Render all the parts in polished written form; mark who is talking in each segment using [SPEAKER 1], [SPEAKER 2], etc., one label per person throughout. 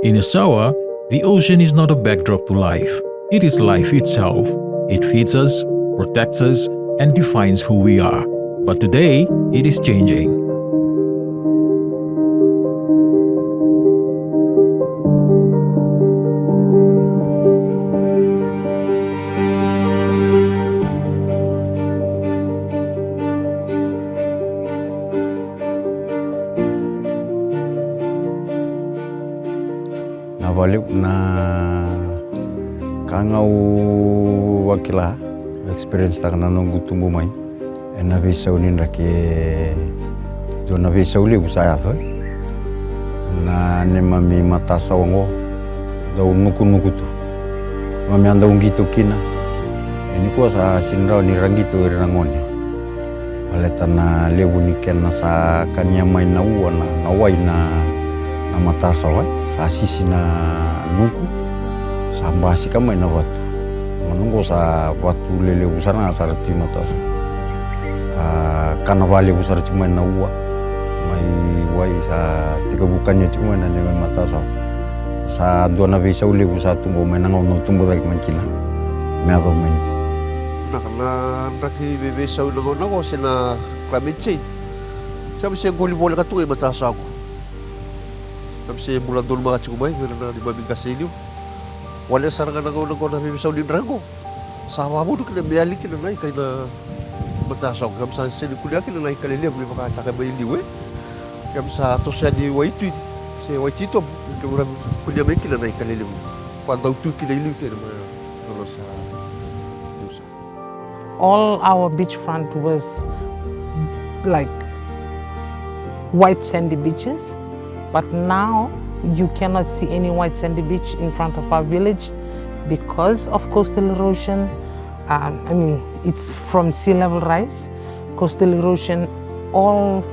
[SPEAKER 1] In Yasawa, the ocean is not a backdrop to life. It is life itself. It feeds us, protects us, and defines who we are. But today, it is changing.
[SPEAKER 2] Nabalik na kangau wakila experience tak na nunggu tumbuh mai na bisa unin rake do na bisa uli usaya fa na ne mami mata sawango do nuku tu mami anda ungito kina ini ko sa sinrao ni rangito irangone aleta na lewu ni ken na sa kanya mai na uana na wai na mata sawa sa sisi na nuku sa mbasi ka mai na watu menunggu sa watu lele besar na sarati mata sa kana vale besar cuma na uwa mai wai sa tiga bukannya cuma na ne mata sa dua na bisa ule busa tunggu mai na ngono tumbuh lagi mankila me ado men
[SPEAKER 3] na raki bebe sa ulo ko sina climate change sabi siya goli bola ka tuwi mata sa ako. Kasi bulan doon mga tsukumay, meron na 5 kasilyo. Wala sarangan ako na misaw din rango. Sawa mo doon kinamiyali kinanay, kaya na magtasaw. Kaya sa sinikulia kinanay kaliliya, may makataka ba yung liwe. Kaya sa to siya di waitui, si waitito, kaya kulia may kinanay kaliliya. Kung daw ito kinayliw, kaya naman sa Diyos.
[SPEAKER 4] All our beachfront was like white sandy beaches. But now you cannot see any white sandy beach in front of our village because of coastal erosion. It's from sea level rise, coastal erosion. All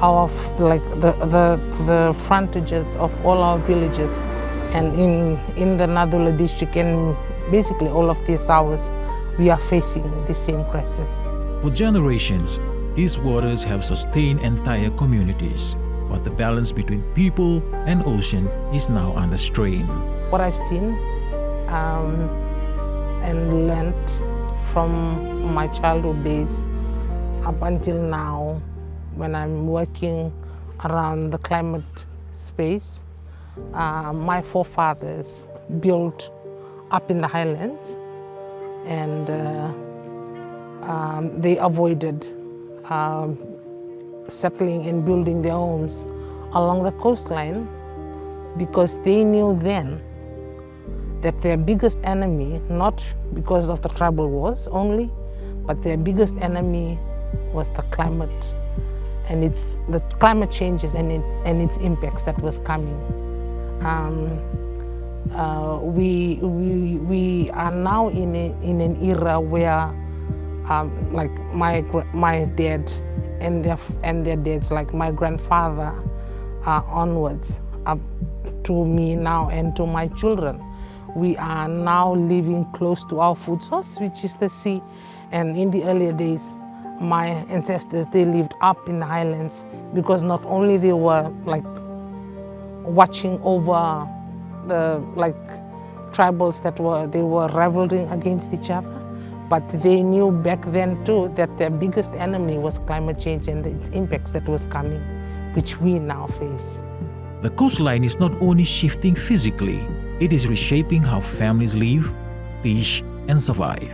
[SPEAKER 4] our the frontages of all our villages, and in the Nadula district and basically all of the Yasawas, we are facing the same crisis.
[SPEAKER 1] For generations, these waters have sustained entire communities. But the balance between people and ocean is now under strain.
[SPEAKER 4] What I've seen and learned from my childhood days up until now, when I'm working around the climate space, my forefathers built up in the highlands, and they avoided settling and building their homes along the coastline because they knew then that their biggest enemy, not because of the tribal wars only, but their biggest enemy was the climate, and it's the climate changes and its impacts that was coming. We are now in an era where like my dad and their dads, like my grandfather onwards, up to me now and to my children. We are now living close to our food source, which is the sea. And in the earlier days, my ancestors, they lived up in the highlands because not only they were like watching over the tribals that were rivaling against each other, but they knew back then too that their biggest enemy was climate change and its impacts that was coming, which we now face.
[SPEAKER 1] The coastline is not only shifting physically, it is reshaping how families live, fish, and survive.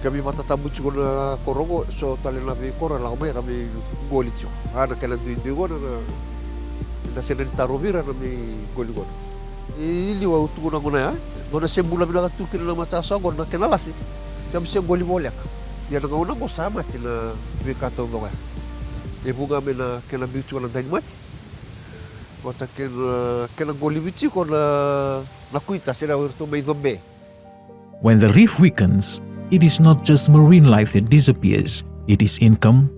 [SPEAKER 3] Kami matatabu ko na korogo so tali na bi kora la may kami golit yo ana kala duindi ko na senenta rovira na mi golit ili wa utu na ya no na sembula bila tu kila na mata so na kenalasi kami se goli bolak ya na una ko sama kila bi kato go e buga me na kala bi tu na dai mati kota kala goli bichi ko na kuita sera urto me zombe.
[SPEAKER 1] When the reef weakens, it is not just marine life that disappears, it is income,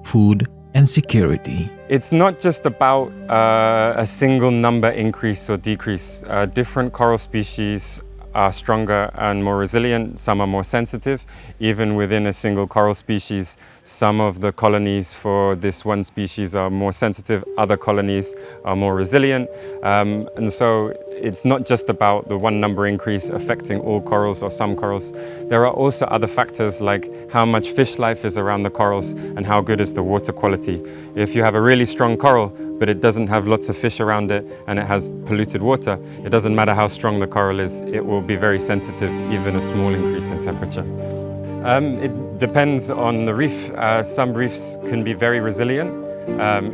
[SPEAKER 1] food, and security.
[SPEAKER 5] It's not just about a single number increase or decrease. Different coral species are stronger and more resilient, some are more sensitive. Even within a single coral species, some of the colonies for this one species are more sensitive, other colonies are more resilient. And so it's not just about the one number increase affecting all corals or some corals. There are also other factors like how much fish life is around the corals and how good is the water quality. If you have a really strong coral, but it doesn't have lots of fish around it and it has polluted water, it doesn't matter how strong the coral is, it will be very sensitive to even a small increase in temperature. It depends on the reef. Some reefs can be very resilient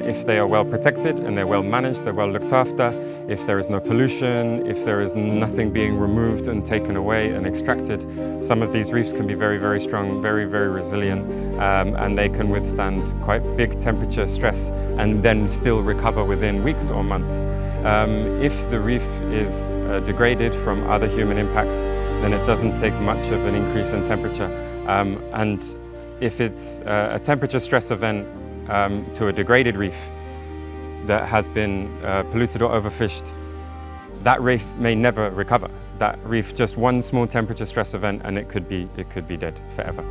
[SPEAKER 5] if they are well protected and they're well managed, they're well looked after, if there is no pollution, if there is nothing being removed and taken away and extracted. Some of these reefs can be very, very strong, very, very resilient, and they can withstand quite big temperature stress and then still recover within weeks or months. If the reef is degraded from other human impacts, then it doesn't take much of an increase in temperature. And if it's a temperature stress event to a degraded reef that has been polluted or overfished, that reef may never recover. That reef, just one small temperature stress event and it could be dead forever.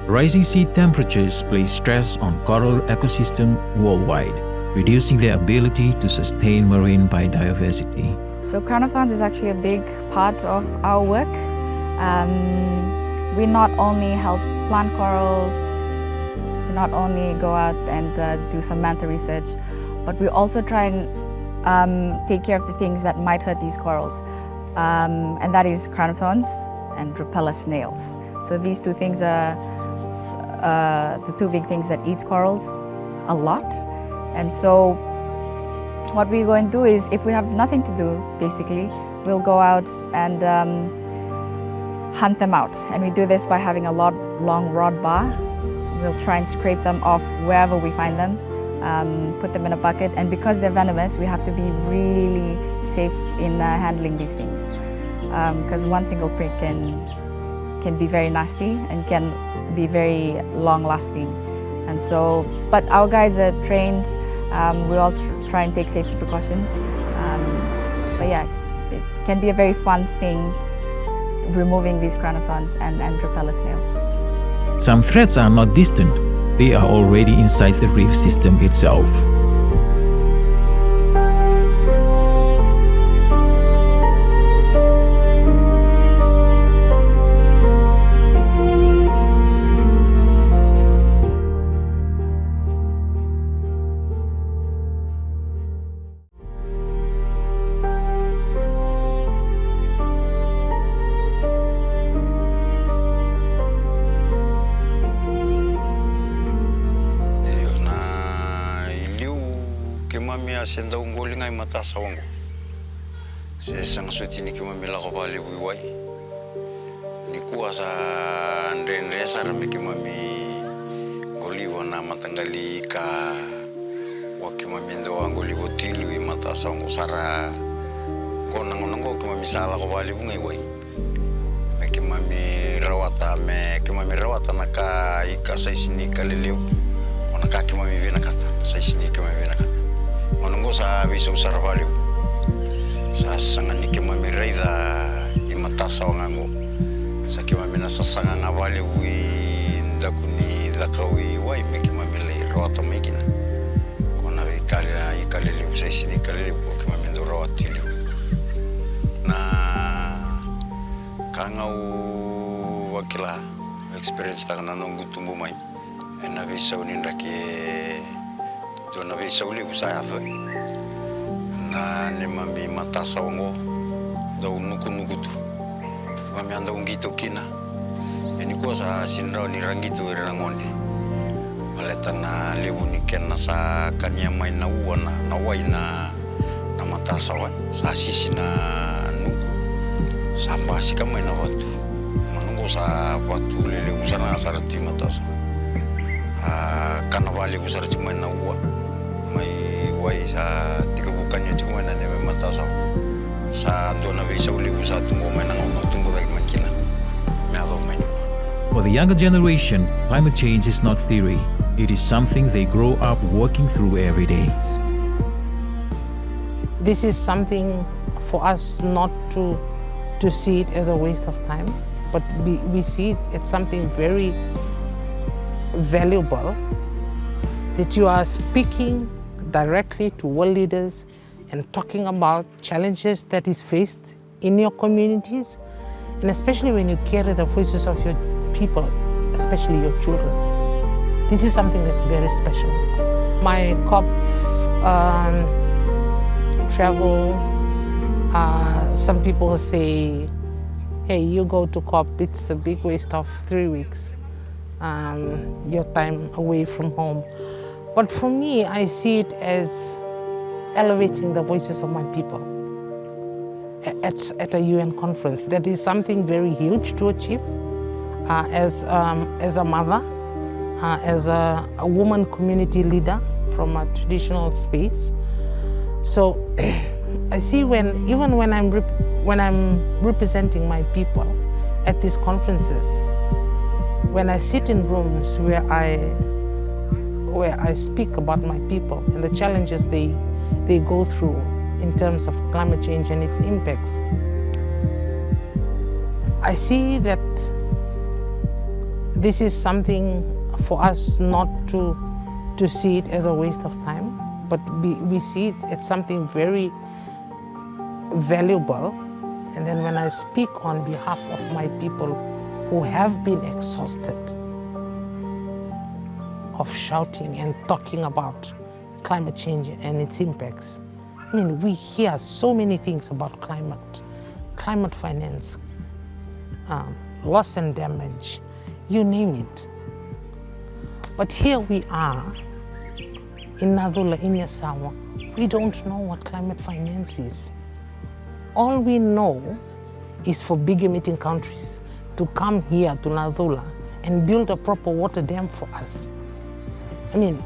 [SPEAKER 1] Rising sea temperatures place stress on coral ecosystem worldwide, reducing their ability to sustain marine biodiversity.
[SPEAKER 6] So crown of thorns is actually a big part of our work. We not only help plant corals, we not only go out and do some manta research, but we also try and take care of the things that might hurt these corals. And that is crown of thorns and drupella snails. So these two things are the two big things that eat corals a lot. And so what we're going to do is, if we have nothing to do, basically, we'll go out and hunt them out. And we do this by having a long rod bar. We'll try and scrape them off wherever we find them, put them in a bucket. And because they're venomous, we have to be really safe in handling these things. Because one single prick can be very nasty and can be very long-lasting. And so, but our guides are trained. We all try and take safety precautions. But yeah, it can be a very fun thing, removing these crown of thorns and drupella snails.
[SPEAKER 1] Some threats are not distant, they are already inside the reef system itself.
[SPEAKER 2] Senda ungoli ngai matasa wangu se sang sutini kima mila ko bali wiwai ni kuasa ndendre sara mi kima mi goli wana matangali ka wakima mindo angoli wotili wi matasa wangu sara kona ngonongo kima misala ko bali bungai wai me kima mi rawata naka ika saisini kaleleu kona ka kima mi vina kata saisini kima mi vina kata manungo sa biso sarvaliu sa sangani kema miraida imatasa wangango sa kema mina sasanga ngavali wi ndakuni lakawi wai mekema milei rota mekina kona ikalele usaisini kalele kema mindo rotili na kangau wakila experience takana nongu tumbu mai ena visa uninda ke Dona visa uli kusaya foi na ne mami matasa wango da unuku tu mami anda ungito kina ini ko sa sinra ni rangito rangonde maleta na lebu ni kenna sa kanya mai na uana na waina na matasa wan sa sisi na nuku sa basi kamai na watu manungo sa watu lele usana sarati matasa kana vale usara cuma na ua mai wai sa tiga bukannya cuma na neme matasa sa dona visa uli usa tungo mena ngono tungo lagi makina me ado meniko.
[SPEAKER 1] For the younger generation, climate change is not theory, It is something they grow up working through every day.
[SPEAKER 4] This is something for us not to see it as a waste of time, but we see it as something very valuable, that you are speaking directly to world leaders and talking about challenges that is faced in your communities, and especially when you carry the voices of your people, especially your children. This is something that's very special. My COP travel, some people say, hey, you go to COP, it's a big waste of 3 weeks, your time away from home. But for me, I see it as elevating the voices of my people at a UN conference. That is something very huge to achieve as a mother, as a woman community leader from a traditional space. So I see even when I'm representing my people at these conferences, when I sit in rooms where I speak about my people and the challenges they go through in terms of climate change and its impacts, I see that this is something for us not to see it as a waste of time, but we see it as something very valuable. And then when I speak on behalf of my people who have been exhausted of shouting and talking about climate change and its impacts. I mean, we hear so many things about climate finance, loss and damage, you name it. But here we are in Nadula, in Yasawa, we don't know what climate finance is. All we know is for big emitting countries to come here to Nadula and build a proper water dam for us. I mean,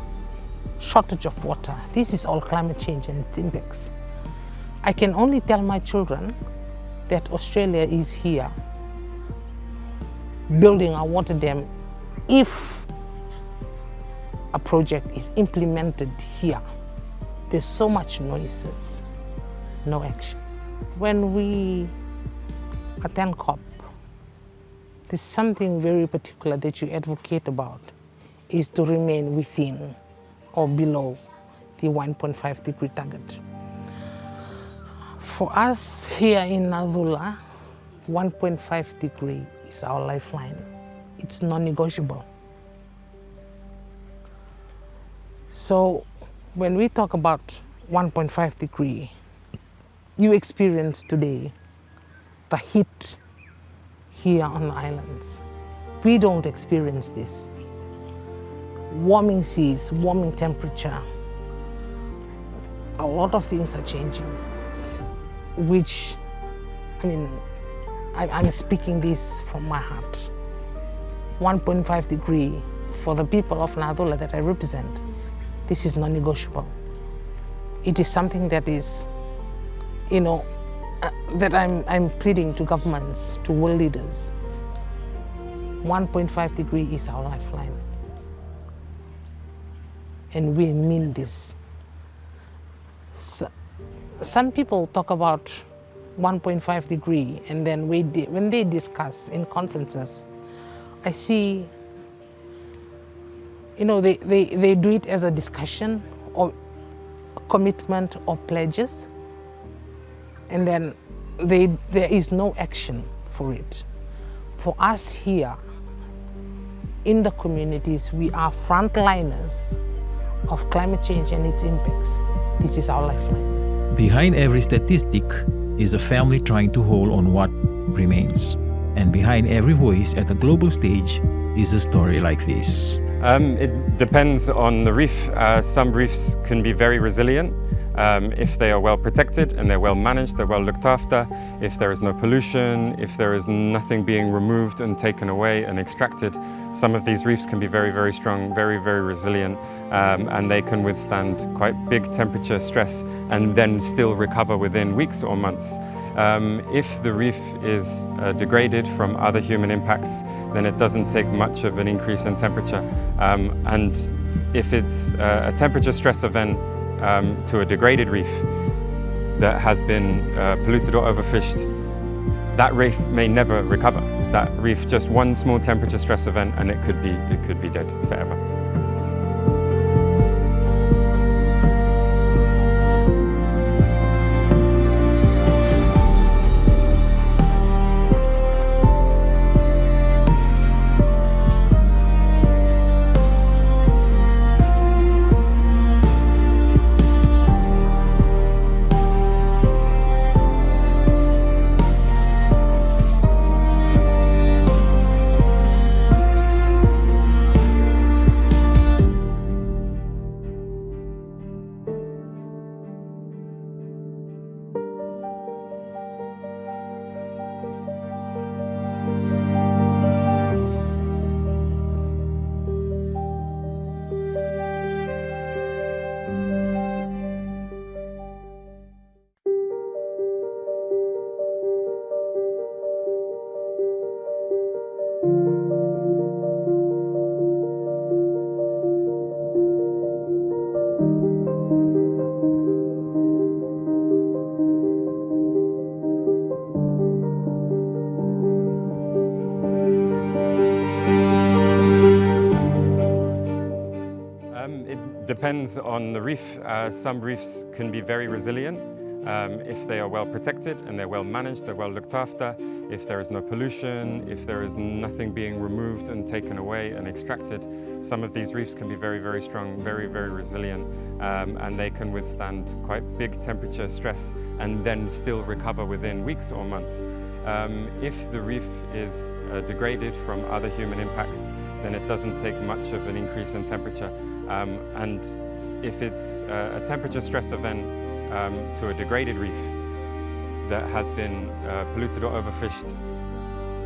[SPEAKER 4] shortage of water, this is all climate change and its impacts. I can only tell my children that Australia is here building a water dam if a project is implemented here. There's so much noises, no action. When we attend COP, there's something very particular that you advocate about, is to remain within or below the 1.5 degree target. For us here in Nadula, 1.5 degree is our lifeline. It's non-negotiable. So when we talk about 1.5 degree, you experience today the heat here on the islands. We don't experience this. Warming seas, warming temperature, a lot of things are changing, which, I mean, I'm speaking this from my heart. 1.5 degree for the people of Nadula that I represent, this is non-negotiable. It is something that is, that I'm pleading to governments, to world leaders. 1.5 degree is our lifeline. And we mean this. So, some people talk about 1.5 degree, and then when they discuss in conferences, I see, they do it as a discussion or a commitment or pledges, and then there is no action for it. For us here in the communities, we are frontliners of climate change and its impacts. This is our lifeline.
[SPEAKER 1] Behind every statistic is a family trying to hold on what remains. And behind every voice at the global stage is a story like this.
[SPEAKER 5] It depends on the reef. Some reefs can be very resilient if they are well protected and they're well managed, they're well looked after, if there is no pollution, if there is nothing being removed and taken away and extracted. Some of these reefs can be very, very strong, very, very resilient, and they can withstand quite big temperature stress and then still recover within weeks or months. If the reef is degraded from other human impacts, then it doesn't take much of an increase in temperature. And if it's a temperature stress event to a degraded reef that has been polluted or overfished, that reef may never recover. That reef, just one small temperature stress event, and it could be dead forever. It depends on the reef. Some reefs can be very resilient if they are well protected and they're well managed, they're well looked after, if there is no pollution, if there is nothing being removed and taken away and extracted. Some of these reefs can be very, very strong, very, very resilient, and they can withstand quite big temperature stress and then still recover within weeks or months. If the reef is degraded from other human impacts, then it doesn't take much of an increase in temperature. And if it's a temperature stress event to a degraded reef that has been polluted or overfished,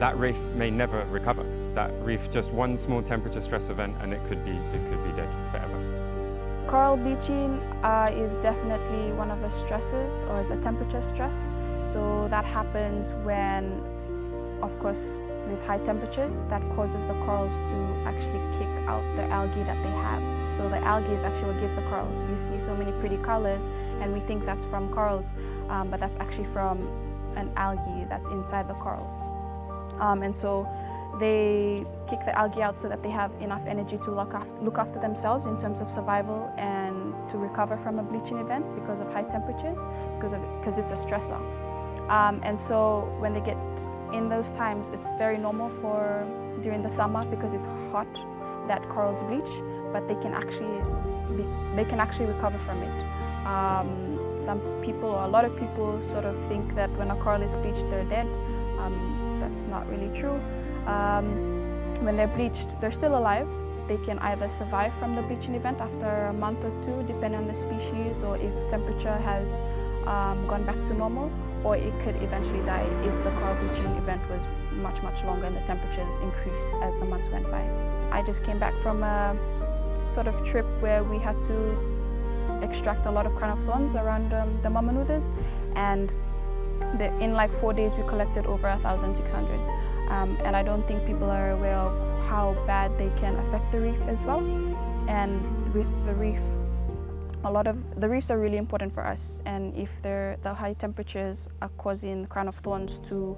[SPEAKER 5] that reef may never recover. That reef, just one small temperature stress event, and it could be dead forever.
[SPEAKER 7] Coral bleaching is definitely one of the stresses, or is a temperature stress. So that happens when, of course, there's high temperatures that causes the corals to actually kick out the algae that they have. So the algae is actually what gives the corals. You see so many pretty colors and we think that's from corals, but that's actually from an algae that's inside the corals. And so they kick the algae out so that they have enough energy to look after themselves in terms of survival and to recover from a bleaching event because of high temperatures, because it's a stressor. And so when they get in those times, it's very normal for during the summer, because it's hot, that corals bleach, but they can actually recover from it. Some people, or a lot of people, sort of think that when a coral is bleached, they're dead. That's not really true. When they're bleached, they're still alive. They can either survive from the bleaching event after a month or two, depending on the species, or if temperature has gone back to normal, or it could eventually die if the coral bleaching event was much, much longer and the temperatures increased as the months went by. I just came back from a sort of trip where we had to extract a lot of crown of thorns around the Mamanuthas, and in like 4 days we collected over 1,600. And I don't think people are aware of how bad they can affect the reef as well. And with the reef, the reefs are really important for us, and if the high temperatures are causing crown of thorns to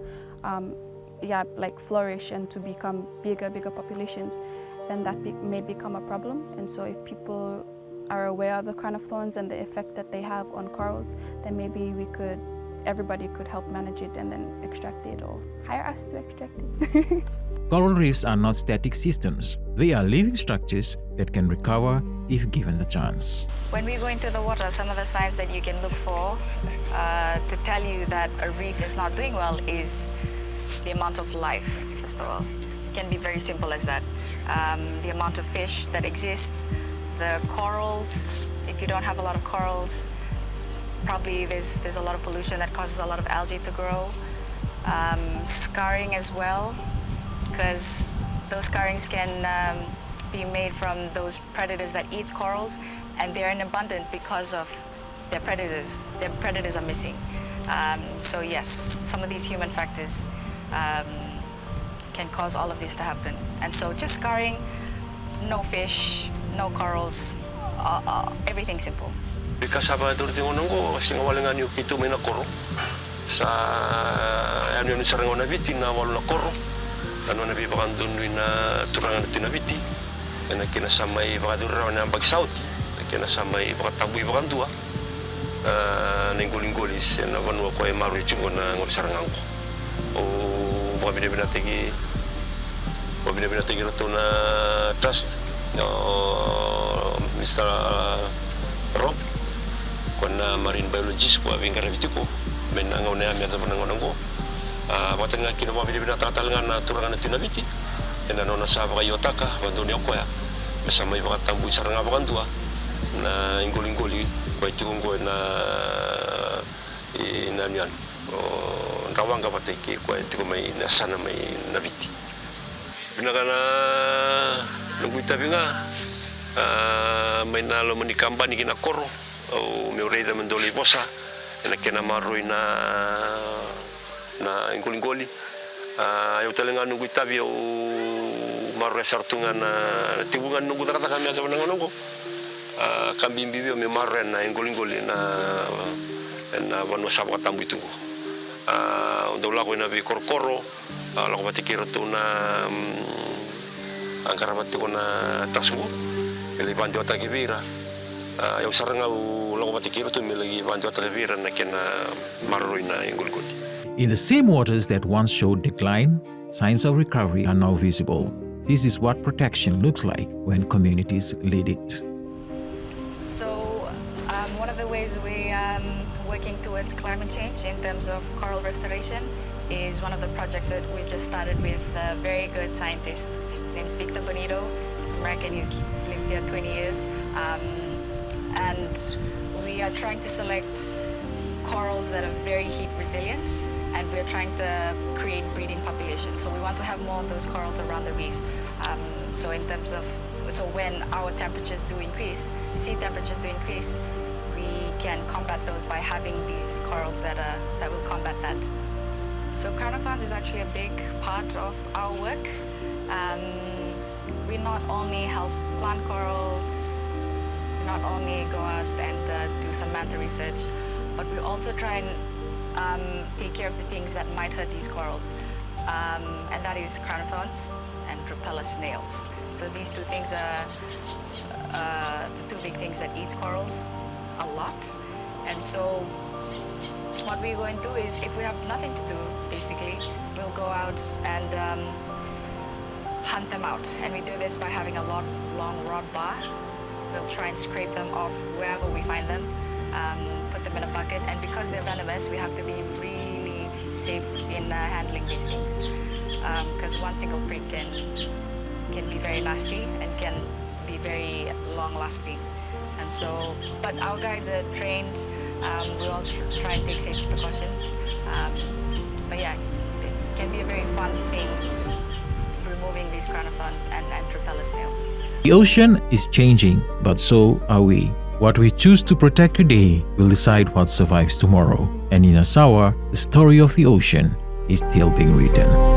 [SPEAKER 7] flourish and to become bigger populations, then that may become a problem. And so if people are aware of the crown of thorns and the effect that they have on corals, then maybe everybody could help manage it and then extract it, or hire us to extract it.
[SPEAKER 1] Coral reefs are not static systems. They are living structures that can recover if given the chance.
[SPEAKER 6] When we go into the water, some of the signs that you can look for to tell you that a reef is not doing well is the amount of life, first of all. It can be very simple as that. The amount of fish that exists, the corals. If you don't have a lot of corals, probably there's a lot of pollution that causes a lot of algae to grow. Scarring as well, because those scarrings can be made from those predators that eat corals, and they're in abundance because of their predators. Their predators are missing. So yes, some of these human factors can cause all of this to happen. And so just scarring, no fish, no corals, everything simple.
[SPEAKER 8] Kasama ito rin ko, singawalangan yung kito may nakoro. Sa ano yung sarang na biti na walo nakoro. Ano na bibakan doon na turangan natin na biti. Na kinasamay baka doon na bagsauti. Na kinasamay baka tamboy baka dua. Ningguling-gulis na banwa ko ay maru yung na ng sarangan ko. O baka binabinatigi ito na trust. Mr. Rob, kuna marine biologist ko abing karabiti ko, may nangaw na yami at nangaw ko. Patan nga kinawa binatatalangan na turangan natin nabiti. E ano nasaba kayo taka, bando niya ko ya. Basta may baka tamboy sarang nga bakan dua, na ingguling-guli, ko ito kong ko na inanyan. Rawang kapatiki, ko ito ko may nasana may nabiti. Pinaka na nungguit tabi nga, may nalo mo ni kamba ni kinakoro, o may ureda man doli bosa, na kinamaroy na ingguling-guli. Ayaw talaga nungguit tabi o maroy sartungan na tibungan nunggu takata kami at mga nunggu. Kambing bibi may maroy na ingguling-guli na wanwasap katambo ito ko. Untuk laku na bi koro-koro, laku batikiro to na ang karamat ko na tasmo, ilipan di otak kibira. Yung sarang laku batikiro to milagi pan di otak kibira na kina maroy na ingguling-guli.
[SPEAKER 1] In the same waters that once showed decline, signs of recovery are now visible. This is what protection looks like when communities lead it.
[SPEAKER 6] So one of the ways we working towards climate change in terms of coral restoration is one of the projects that we just started with a very good scientist. His name is Victor Bonito. He's American, he's lived here 20 years. And we are trying to select corals that are very heat resilient, and we're trying to create breeding populations. So we want to have more of those corals around the reef. So in terms of, so when our temperatures do increase, sea temperatures do increase, we can combat those by having these corals that will combat that. So crown of thorns is actually a big part of our work. We not only help plant corals, we not only go out and do some manta research, but we also try and take care of the things that might hurt these corals, and that is crown of thorns and drupella snails. So these two things are the two big things that eat corals a lot. And so what we're going to do is, if we have nothing to do, basically, we'll go out and hunt them out. And we do this by having a long rod bar. We'll try and scrape them off wherever we find them, put them in a bucket, and because they're venomous, we have to be really safe in handling these things, because one single prick can be very nasty and can be very long-lasting. And so, but our guides are trained. We all try and take safety precautions. But yeah, it can be a very fun thing, removing these crown of thorns and drupella snails.
[SPEAKER 1] The ocean is changing, but so are we. What we choose to protect today will decide what survives tomorrow. And in Yasawa, the story of the ocean is still being written.